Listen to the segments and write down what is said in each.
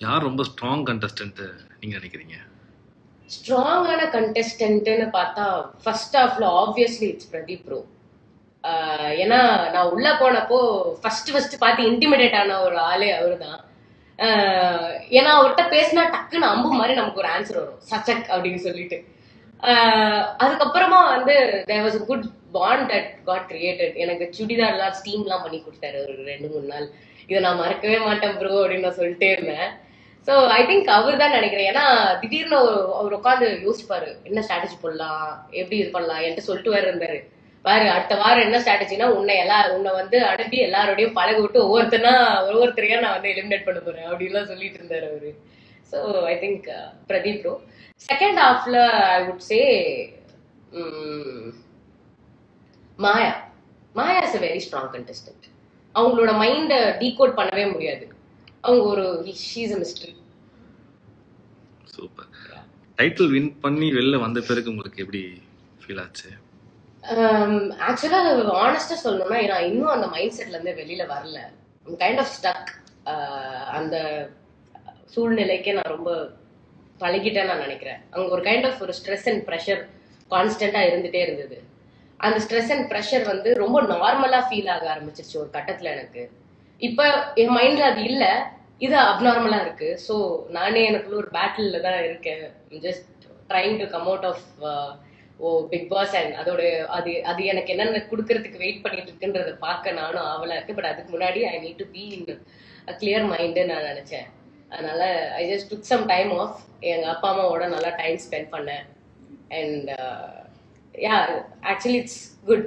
யார் ரொம்ப strong contestant நீங்க நினைக்கிறீங்க? ஸ்ட்ராங்கான கண்டெஸ்டன்ட்னு பார்த்தா ஃபர்ஸ்ட் ஹாஃப்ல ஆப்வியஸ்லி இட்ஸ் பிரதீப் ப்ரோ. ஏன்னா நான் உள்ள போனப்போ ஃபர்ஸ்ட் பார்த்து இன்டிமிடேட் ஆன ஒரு ஆளே அவரு தான். ஏன்னா அவர்கிட்ட பேசினா டக்குன்னு அம்பு மாதிரி நமக்கு ஒரு ஆன்சர் வரும், சச்சக் அப்படின்னு சொல்லிட்டு. அதுக்கப்புறமா வந்து there was a good bond that got created. எனக்கு சுடிதார்லாம் ஸ்டீம்லாம் பண்ணி கொடுத்தாரு ஒரு 2-3 நாள். இதை நான் மறக்கவே மாட்டேன் ப்ரோ அப்படின்னு நான் சொல்லிட்டே இருந்தேன். ஸோ ஐ திங்க் அவர் தான் நினைக்கிறேன். ஏன்னா திடீர்னு அவர் உட்காந்து யோசிப்பாரு, என்ன ஸ்ட்ராட்டஜி போடலாம், எப்படி இது பண்ணலாம் என்கிட்ட சொல்லிட்டு வேற இருந்தாரு. பாரு அடுத்த வாரம் என்ன ஸ்ட்ராட்டஜினா உன்னை வந்து அனுப்பி எல்லாரோடையும் பழக விட்டு ஒவ்வொருத்தரையா நான் வந்து எலிமினேட் பண்ண போறேன் அப்படின்லாம் சொல்லிட்டு இருந்தாரு அவரு. So I think Pradeep bro. Second ஹாஃப்ல I would say Maya. Maya is a very strong contestant. அவங்களோட மைண்டை டீகோட் பண்ணவே முடியாது. அவங்க ஒரு she's a mystery. Super. Title win பண்ணி வெளில வந்த பிறகு உங்களுக்கு எப்படி ஃபீல் ஆச்சு? ஆக்சுவலா ஆனஸ்டா சொல்லணும்னா நான் இன்னும் அந்த மைண்ட் செட்ல இருந்து வெளியில வரல. Kind of stuck. அந்த சூழ்நிலைக்கே நான் ரொம்ப பழகிட்டேன்னு நான் நினைக்கிறேன். அங்க ஒரு கைண்ட் ஆஃப் ஒரு ஸ்ட்ரெஸ் அண்ட் ப்ரெஷர் கான்ஸ்டன்டா இருந்துட்டே இருந்தது. அந்த ஸ்ட்ரெஸ் அண்ட் ப்ரெஷர் வந்து ரொம்ப நார்மலா ஃபீல் ஆக ஆரம்பிச்சிருச்சு ஒரு கட்டத்துல எனக்கு. இப்ப என் மைண்ட்ல அது இல்ல, இது அப்நார்மலா இருக்கு. ஸோ நானே எனக்குள்ள ஒரு பேட்டில்ல தான் இருக்கேன். Just trying to come out of Bigg Boss and அதோட அது எனக்கு என்னென்ன கொடுக்கறதுக்கு வெயிட் பண்ணிட்டு இருக்குன்றத பார்க்க நானும் ஆவலா இருக்கு. பட் அதுக்கு முன்னாடி I need to be in a clear mind நான் நினைச்சேன். அதனால I just took some time off. எங்க அப்பா அம்மாவோட நல்லா டைம் ஸ்பெண்ட் பண்ணேன். And yeah actually it's good.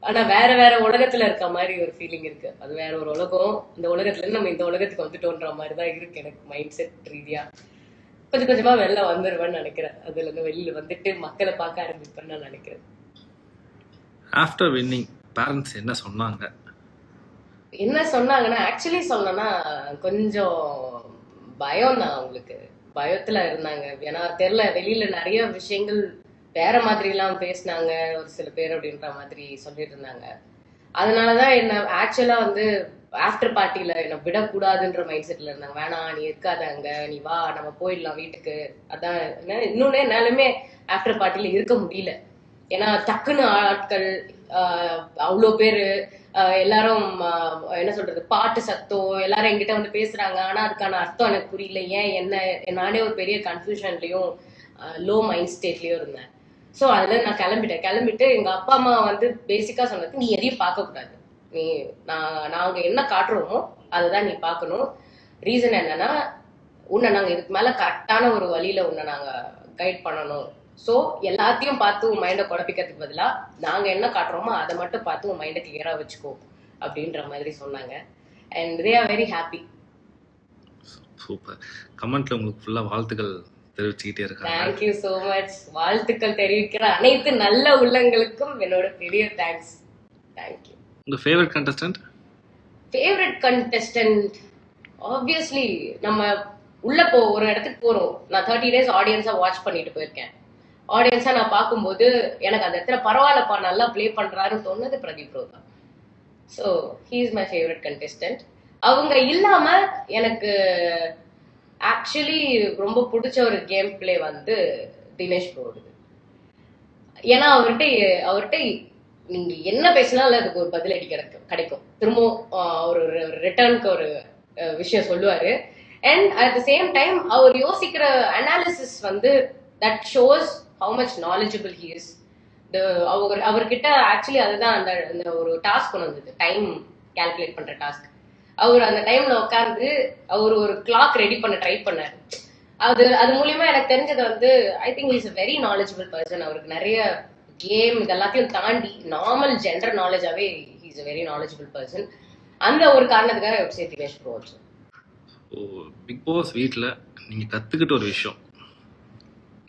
ஆனா வேற உலகத்துல இருக்க மாதிரி ஒரு ஃபீலிங் இருக்கு. அது வேற ஒரு உலகம். இந்த உலகத்துல இருந்து நம்ம இந்த உலகத்துக்கு வந்துட்டோன்ற மாதிரி தான் இருக்கு எனக்கு மைண்ட் செட் ரீதியா. கொஞ்சம் கொஞ்சமா வெளில வந்துருவேன்னு நினைக்கிறேன். அதுல இருந்து வெளியில வந்துட்டு மக்களை பார்க்க ஆரம்பிப்பேன்னு நான் நினைக்கிறேன். ஆஃப்டர் வின்னிங் பேரண்ட்ஸ் என்ன சொன்னாங்க? என்ன சொன்னாங்கன்னா ஆக்சுவலி சொன்னா கொஞ்சம் பயம் தான். அவங்களுக்கு பயத்துல இருந்தாங்க. ஏன்னா தெரியல, வெளியில நிறைய விஷயங்கள் வேற மாதிரி எல்லாம் பேசினாங்க ஒரு சில பேர் அப்படின்ற மாதிரி சொல்லிட்டு இருந்தாங்க. அதனாலதான் என்ன ஆக்சுவலா வந்து ஆஃப்டர் பார்ட்டியில என்ன விடக்கூடாதுன்ற மைண்ட் செட்ல இருந்தாங்க. வேணாம் நீ இருக்காத அங்க, நீ வா நம்ம போயிடலாம் வீட்டுக்கு. அதான் இன்னொன்னு என்னாலுமே ஆஃப்டர் பார்ட்டியில இருக்க முடியல. ஏன்னா டக்குன்னு ஆட்கள் அவ்வளோ பேரு எல்லாரும் என்ன சொல்றது பாட்டு சத்தம் எல்லாரும் என்கிட்ட வந்து பேசுறாங்க. ஆனா அதுக்கான அர்த்தம் எனக்கு புரியல. ஏன் என்ன நானே ஒரு பெரிய கன்ஃபியூஷன்லயும் லோ மைண்ட் ஸ்டேட்லயும் இருந்தேன். ஸோ அதுல நான் கிளம்பிட்டு எங்க அப்பா அம்மா வந்து பேசிக்கா சொன்னது, நீ எதையும் பார்க்க கூடாது, நீ நாங்க என்ன காட்டுறோமோ அதுதான் நீ பார்க்கணும். ரீசன் என்னன்னா உன்னை நாங்க இதுக்கு மேல கரெக்டான ஒரு வழியில உன்னை நாங்க கைட் பண்ணணும். ஸோ எல்லாத்தையும் பார்த்து உன் மைண்டை குழப்பிக்கிறதுக்கு பதிலா நாங்க என்ன காட்டுறோமோ அதை மட்டும் பார்த்து உன் மைண்டை கிளியரா வச்சுக்கோ அப்படின்ற மாதிரி சொன்னாங்க. And they are very happy. Super. கமெண்ட்ல உங்களுக்கு ஃபுல்லா வாழ்த்துக்கள் தெரிவிச்சுக்கிட்டே இருக்காங்க. Thank you so much. வாழ்த்துக்கள் தெரிவிக்கிற அனைத்து நல்ல உள்ளங்களுக்கும் என்னோட பெரிய தேங்க்ஸ். தேங்க்யூ. உங்க favourite contestant? Favourite contestant obviously நம்ம உள்ள ஒரு இடத்துக்கு போறோம். நான் 30 days ஆடியன்ஸா வாட்ச் பண்ணிட்டு போயிருக்கேன். ஆடியன்ஸா நான் பார்க்கும்போது எனக்கு அந்த இடத்துல பரவாயில்லப்பா நல்லா பிளே பண்றாருன்னு தோணுது பிரதீப் ப்ரோ தான். So he is my favourite contestant. அவங்க இல்லாம எனக்கு ஆக்சுவலி ரொம்ப பிடிச்ச ஒரு கேம் பிளே வந்து தினேஷ் ப்ரோடுது. ஏன்னா அவர்கிட்ட நீங்க என்ன பேசினாலும் அதுக்கு ஒரு பதிலடி கிடைக்கும். திரும்பவும் ஒரு ரிட்டர்னுக்கு ஒரு விஷயம் சொல்லுவாரு. And at the same time அவர் யோசிக்கிற அனாலிசிஸ் வந்து that shows how much knowledgeable he is. அவர்கிட்ட ஆக்சுவலி அதுதான் அந்த ஒரு டாஸ்க் கொண்டு வந்தது, டைம் கால்குலேட் பண்ற டாஸ்க். அவர் அந்த டைம்ல உட்காந்து அவர் ஒரு கிளாக் ரெடி பண்ண ட்ரை பண்ணாரு. அது மூலியமா எனக்கு தெரிஞ்சது வந்து I think is a very knowledgeable person. அவருக்கு நிறைய கேம் இதெல்லாத்தையும் தாண்டி நார்மல் ஜென்ரல் நாலேஜாவே is a very knowledgeable person. அந்த ஒரு காரணத்துக்காக வெப்சைட் தினேஷ் ப்ரோ. பிக் பாஸ் வீட்ல நீங்க கத்துக்கிட்ட ஒரு விஷயம்?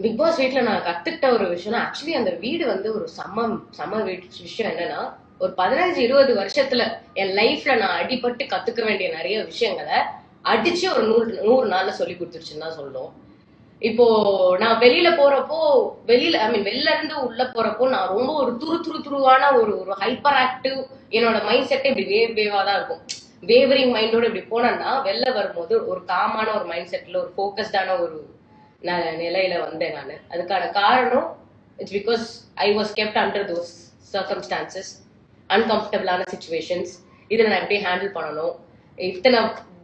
பிக் பாஸ் வீட்ல நான் கத்துக்கிட்ட ஒரு விஷயம் ஆக்சுவலி அந்த வீடு வந்து ஒரு செம்ம விஷயம். என்னன்னா ஒரு 15-20 வருஷத்துல என் லைஃப்ல நான் அடிபட்டு கத்துக்க வேண்டிய நிறைய விஷயங்களை அடிச்சு ஒரு 100 நாள்ல சொல்லி கொடுத்துருச்சுன்னு தான் சொல்லணும். இப்போ நான் வெளியில போறப்போ வெளில இருந்து உள்ள போறப்போ நான் ரொம்ப ஒரு துருவான ஒரு ஹைப்பர் ஆக்டிவ், என்னோட மைண்ட் செட்டே இப்படி வேவா தான் இருக்கும். வேவரிங் மைண்டோட இப்படி போனேன்னா வெளில வரும்போது ஒரு காமான ஒரு மைண்ட் செட்ல ஒரு ஃபோக்கஸ்டான ஒரு நிலையில வந்தேன் நான். அதுக்கான காரணம் it's because I was kept under those circumstances, அன்கம்ஃபர்டபுளான சுச்சுவேஷன்ஸ். இதில் நான் எப்படி ஹேண்டில் பண்ணணும், இத்தனை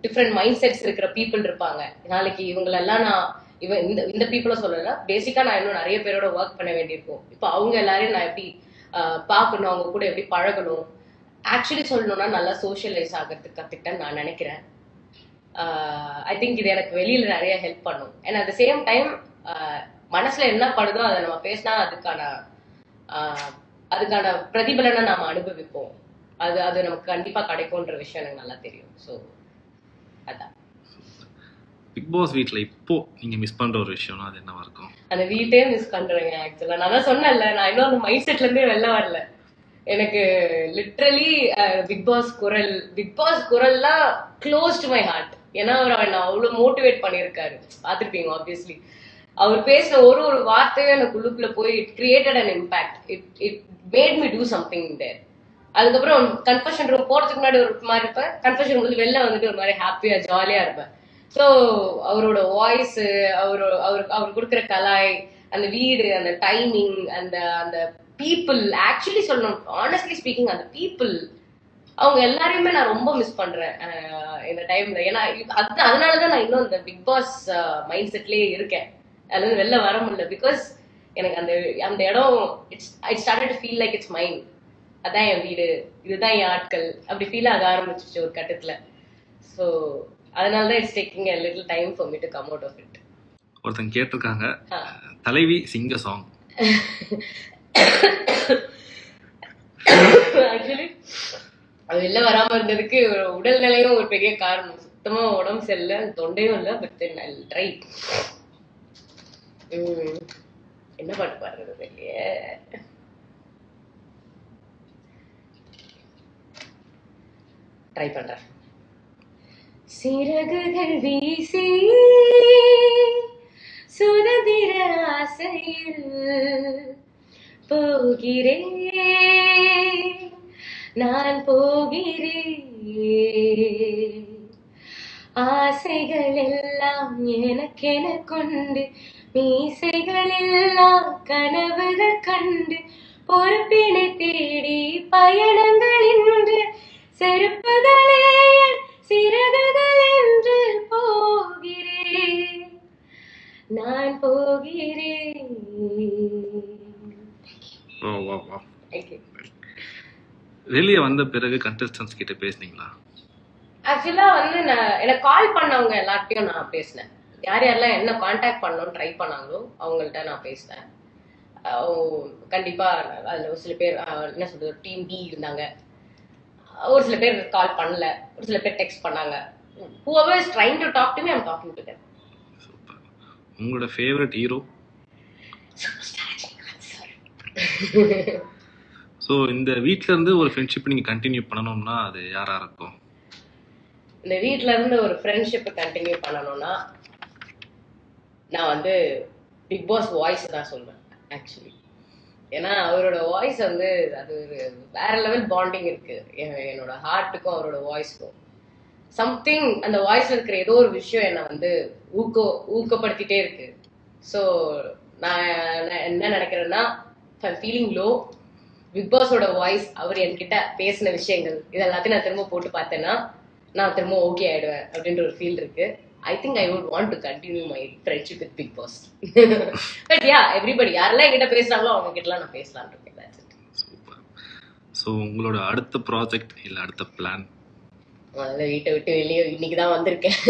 டிஃப்ரெண்ட் மைண்ட் செட்ஸ் இருக்கிற பீப்புள் இருப்பாங்க. நாளைக்கு இவங்களெல்லாம் நான் இந்த பீப்புளை சொல்லல, பேசிக்கா நான் இன்னும் நிறைய பேரோட ஒர்க் பண்ண வேண்டியிருக்கும். இப்போ அவங்க எல்லாரையும் நான் எப்படி பார்க்கணும், அவங்க கூட எப்படி பழகணும். ஆக்சுவலி சொல்லணும்னா நல்லா சோஷியலைஸ் ஆகிறதுக்கு கற்றுக்கிட்டேன்னு நான் நினைக்கிறேன். ஐ திங்க் இது எனக்கு வெளியில நிறைய ஹெல்ப் பண்ணும். And at the same time மனசுல என்ன படுதோ அதை நம்ம பேசினா அதுக்கான பிரதிபலனை நாம அனுபவிப்போம். அது நமக்கு கண்டிப்பா கிடைக்கும்ன்ற விஷயம் எனக்கு நல்லா தெரியும். ஸோ அதான் பிக் பாஸ் வீட்டில் இப்போ நீங்க மிஸ் பண்ற ஒரு விஷயம்னா அது என்னவா இருக்கும்? அந்த வீட்டையே மிஸ் பண்றேங்க. ஆக்சுவலா நான் தான் சொன்னேன்ல, நான் இன்னும் அந்த மைண்ட் செட்ல இருந்தே வெளில வரல. எனக்கு லிட்ரலி பிக் பாஸ் குரல்லாம் க்ளோஸ் டு மை ஹார்ட். ஏன்னா அவர் நான் அவ்வளோ மோட்டிவேட் பண்ணியிருக்காரு, பார்த்துருப்பீங்க ஆப்வியஸ்லி. அவர் பேசின ஒரு வார்த்தையும் எனக்கு உள்ளுக்குள்ள போய் it created an impact. It made me do something there. அதுக்கப்புறம் கன்ஃபெஷன் ரூம் போறதுக்கு முன்னாடி ஒரு மாதிரி இருப்பேன், கன்ஃபெஷன் ரூம் வெளில வந்துட்டு ஒரு மாதிரி ஹாப்பியா ஜாலியா இருப்பேன். ஸோ அவரோட வாய்ஸ், அவர் கொடுக்குற கலாய், அந்த வீடு, அந்த டைமிங், அந்த பீப்புள், ஆக்சுவலி சொல்லணும் ஆனஸ்ட்லி ஸ்பீக்கிங், அந்த பீப்புள் அவங்க எல்லாரையுமே நான் ரொம்ப மிஸ் பண்றேன் இந்த டைம்ல. ஏன்னா அதனாலதான் நான் இன்னும் இந்த பிக் பாஸ் மைண்ட் செட்லயே இருக்கேன். அதுல இருந்து வெளில வர முடியல. பிகாஸ் எனக்கு அந்த இடம் it started to feel like it's mind. அதான் என் வீடு, இதுதான் என் ஆட்கள், அப்படி ஃபீல் ஆக ஆரம்பிச்சிச்சு ஒரு கட்டத்துல. ஸோ அதனாலதான் it's taking a little time for me to come out of it. ஒருத்தங்க கேட்டிருக்காங்க, தலைவி சிங்க சாங். ஆக்சுவலி அது வெளில வராம இருந்ததுக்கு உடல்நிலையும் ஒரு பெரிய காரணம். சுத்தமா உடம்பு சரியில்லை, தொண்டையும் இல்லை. But then I try. என்ன பாட்டு பாடுறது வெளியே ட்ரை பண்றேன். சிறகுகள் வீசி சுதந்திர ஆசையில் போகிறேன், நான் போகிறேன். ஆசைகள் எல்லாம் எனக்கென கொண்டு, மீசைகள் எல்லாம் கனவுகள் கண்டு, பொறுப்பினை தேடி பயணங்கள் என்று செருப்புகளே சிறகுகள் என்று போகிறேன், நான் போகிறேன். வெளியே வந்த பிறகு கண்டஸ்டன்ஸ் கிட்ட பேசுனீங்களா? ஆக்சுவலா வந்து எனக்கு கால் பண்ணவங்க எல்லார்ட்டையும் நான் பேசினேன். யார் யாரெல்லாம் என்ன கான்டாக்ட் பண்ணணும்னு ட்ரை பண்ணாங்களோ அவங்கள்ட்ட நான் பேசினேன். கண்டிப்பா அதுல ஒரு சில பேர் என்ன சொல்றது, டீம் பி இருந்தாங்க, ஒரு சில பேர் கால் பண்ணல, ஒரு சில பேர் டெக்ஸ்ட் பண்ணாங்க. whoever is trying to talk to me, I'm talking to them. உங்களோட ஃபேவரட் ஹீரோ? சோ இந்த வீட்ல இருந்து ஒரு ஃப்ரெண்ட்ஷிப் நீங்க கண்டினியூ பண்ணனும்னா அது யாரா இருக்கும்? இந்த வீட்ல இருந்து ஒரு ஃப்ரெண்ட்ஷிப் கண்டினியூ பண்ணனும்னா நான் வந்து பிக் பாஸ் வாய்ஸ் தான் சொல்வேன் ஆக்சுவலி. ஏன்னா அவரோட வாய்ஸ் வந்து அது ஒரு வேற லெவல் பாண்டிங் இருக்கு என்னோட ஹார்ட்டுக்கும் அவரோட வாய்ஸ்க்கும். சம்திங் அந்த வாய்ஸ்ல இருக்கிற ஏதோ ஒரு விஷயம் என்னை வந்து ஊக்கப்படுத்திட்டே இருக்கு. ஸோ நான் என்ன நினைக்கிறேன்னா, ஃபீலிங் லோ, பிக் பாஸோட வாய்ஸ், அவர் என்கிட்ட பேசின விஷயங்கள் இது எல்லாத்தையும் நான் திரும்ப போட்டு பார்த்தேன்னா நான் திரும்ப ஓகே ஆயிடுவேன் அப்படின்ற ஒரு ஃபீல் இருக்கு. I think I would want to continue my friendship with Big Boss. But yeah, everybody யாரெல்லாம் என்கிட்ட பேசுறாங்களோ அவங்க கிட்டலாம் நான் பேசலாம்னு இருக்கேன். That's it. சூப்பர். ஸோ உங்களோட அடுத்த ப்ராஜெக்ட் இல்லை அடுத்த பிளான்? முதல்ல வீட்டை விட்டு வெளியே இன்னைக்கு தான் வந்திருக்கேன்.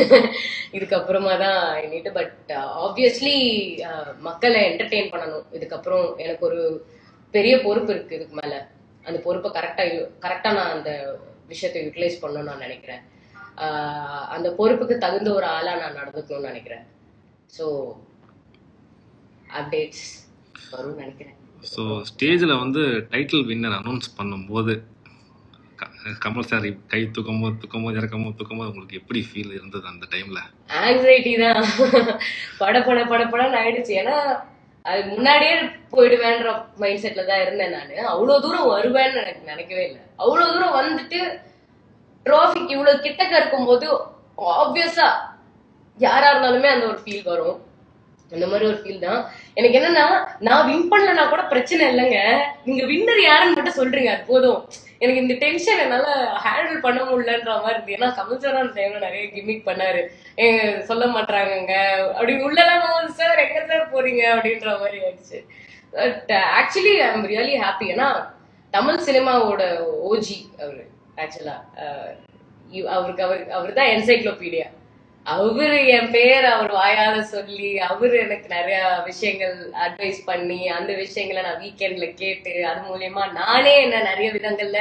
இதுக்கப்புறமா தான் இன்னிட்டு. பட் ஆப்வியஸ்லி மக்களை என்டர்டெயின் பண்ணணும். இதுக்கப்புறம் எனக்கு ஒரு பெரிய பொறுப்பு இருக்கு. இதுக்கு மேல அந்த பொறுப்பை கரெக்டா நான் அந்த விஷயத்தை யூட்டிலைஸ் பண்ணணும்னு நான் நினைக்கிறேன். அந்த பொறுப்புக்கு தகுந்த ஒரு ஆளா நான் நடந்துக்கணும்னு நினைக்கிறேன். ஸோ அப்டேட்ஸ் வரும்னு நினைக்கிறேன். ஸோ ஸ்டேஜில் வந்து டைட்டில் வின்னர் அனௌன்ஸ் பண்ணும்போது கமல் சார் கை தூக்கும்போது இறக்கும்போது உங்களுக்கு எப்படி ஃபீல் இருந்தது அந்த டைம்ல? ஆங்ஸைட்டி தான். படப்படன்னு ஆயிடுச்சு. ஏன்னா அது முன்னாடியே போயிடுவேன்ற மைண்ட் செட்ல தான் இருந்தேன் நான். அவ்வளோ தூரம் வருவேன்னு எனக்கு நினைக்கவே இல்லை. அவ்வளோ தூரம் வந்துட்டு ட்ராஃபிக்கு இவ்வளவு கிட்டக்க இருக்கும்போது ஆப்வியஸா யாரா இருந்தாலுமே அந்த ஒரு ஃபீல் வரும். அந்த மாதிரி ஒரு ஃபீல் தான் எனக்கு. என்னன்னா நான் வின் பண்ணலன்னா கூட பிரச்சனை இல்லைங்க, நீங்க வின்னர் யாருன்னு மட்டும் சொல்றீங்க அது போதும். எனக்கு இந்த டென்ஷன் என்னால ஹேண்டில் பண்ண முடியலன்ற மாதிரி இருக்கு. ஏன்னா கமல் சார் அந்த டைம்ல நிறைய கிமிக் பண்ணாரு, சொல்ல மாட்டாங்க அப்படி உள்ளலாம் போது சார் எங்க சார் போறீங்க அப்படின்ற மாதிரி ஆயிடுச்சு. But actually I am really happy. ஏன்னா தமிழ் சினிமாவோட ஓஜி அவரு. ஆக்சுவலா அவருக்கு தான் என்சைக்ளோபீடியா. அவரு என் பேர் அவர் வாயால சொல்லி அவரு எனக்கு நிறைய விஷயங்கள் அட்வைஸ் பண்ணி அந்த விஷயங்களை நான் வீக்கெண்ட்ல கேட்டு அது மூலியமா நானே என்ன நிறைய விதங்கள்ல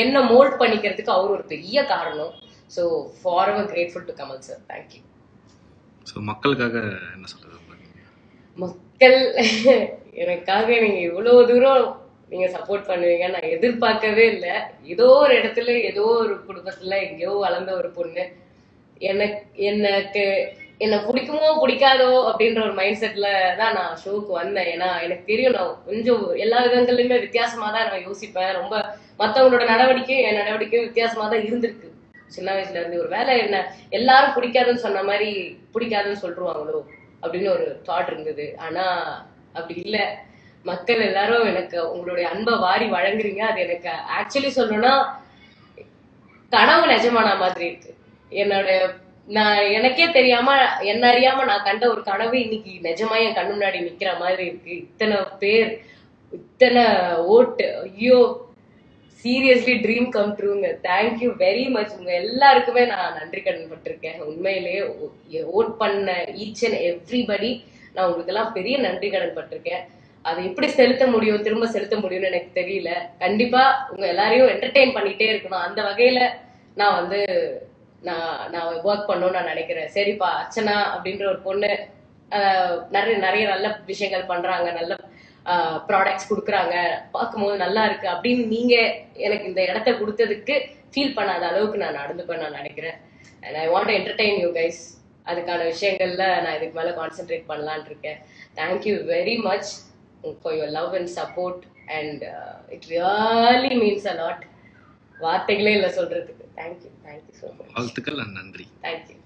என்ன மோல்ட் பண்ணிக்கிறதுக்கு அவர் ஒரு பெரிய காரணம். So for ever grateful to Kamal sir. Thank you. So மக்களுக்காக என்ன சொல்றது? மக்கள் எனக்காக நீங்க இவ்வளவு தூரம் நீங்க சப்போர்ட் பண்ணுவீங்க நான் எதிர்பார்க்கவே இல்லை. ஏதோ ஒரு இடத்துல ஏதோ ஒரு குடும்பத்துல எங்கேயோ வளர்ந்த ஒரு பொண்ணு எனக்கு என்ன பிடிக்குமோ பிடிக்காதோ அப்படின்ற ஒரு மைண்ட் செட்ல தான் நான் ஷோக்கு வந்தேன். ஏன்னா எனக்கு தெரியும் நான் கொஞ்சம் எல்லா விதங்கள்லயுமே வித்தியாசமா தான் நான் யோசிப்பேன். ரொம்ப மற்றவங்களோட நடவடிக்கையும் என் நடவடிக்கையும் வித்தியாசமா தான் இருந்திருக்கு சின்ன வயசுல இருந்து. ஒரு வேலை என்ன எல்லாரும் பிடிக்காதுன்னு சொன்ன மாதிரி பிடிக்காதுன்னு சொல்லிருவாங்களோ அப்படின்னு ஒரு தாட் இருந்தது. ஆனா அப்படி இல்லை. மக்கள் எல்லாரும் எனக்கு உங்களுடைய அன்பை வாரி வழங்குறீங்க. அது எனக்கு ஆக்சுவலி சொல்லணும்னா கனவு நிஜமான மாதிரி இருக்கு. நான் எனக்கே தெரியாம என்ன அறியாம நான் கண்ட ஒரு கனவு இன்னைக்கு நிஜமா என் கண்ணு முன்னாடி நிக்கிற மாதிரி இருக்கு. இத்தனை பேர் இத்தனை ஓட்டு, ஐயோ சீரியஸ்லி ட்ரீம் கம் ட்ரூங்க. Thank you very much. உங்க எல்லாருக்குமே நான் நன்றி கடன் பட்டிருக்கேன். உண்மையிலேயே ஓட் பண்ண ஈச் அண்ட் எவ்ரிபடி நான் உங்களுக்கு எல்லாம் பெரிய நன்றி கடன் பட்டிருக்கேன். அதை எப்படி செலுத்த முடியும் திரும்ப செலுத்த முடியும்னு எனக்கு தெரியல. கண்டிப்பா உங்க எல்லாரையும் என்டர்டெயின் பண்ணிட்டே இருக்கணும். அந்த வகையில நான் நான் ஒர்க் பண்ணணும்னு நான் நினைக்கிறேன். சரிப்பா அர்ச்சனா அப்படின்ற ஒரு பொண்ணு நிறைய நிறைய நல்ல விஷயங்கள் பண்றாங்க, நல்ல ப்ராடக்ட்ஸ் கொடுக்குறாங்க, பார்க்கும்போது நல்லா இருக்கு அப்படின்னு நீங்க எனக்கு இந்த இடத்த கொடுத்ததுக்கு ஃபீல் பண்ணாத அளவுக்கு நான் நடந்துப்பேன் நான் நினைக்கிறேன். And I want to entertain you guys. அதுக்கான விஷயங்கள்ல நான் இதுக்கு மேல கான்சென்ட்ரேட் பண்ணலான் இருக்கேன். Thank you very much for your love and support and it really means a lot. வார்த்தைகளே இல்லை சொல்றதுக்கு. Thank you so much. வாழ்த்துக்கள், நன்றி. தேங்க்யூ.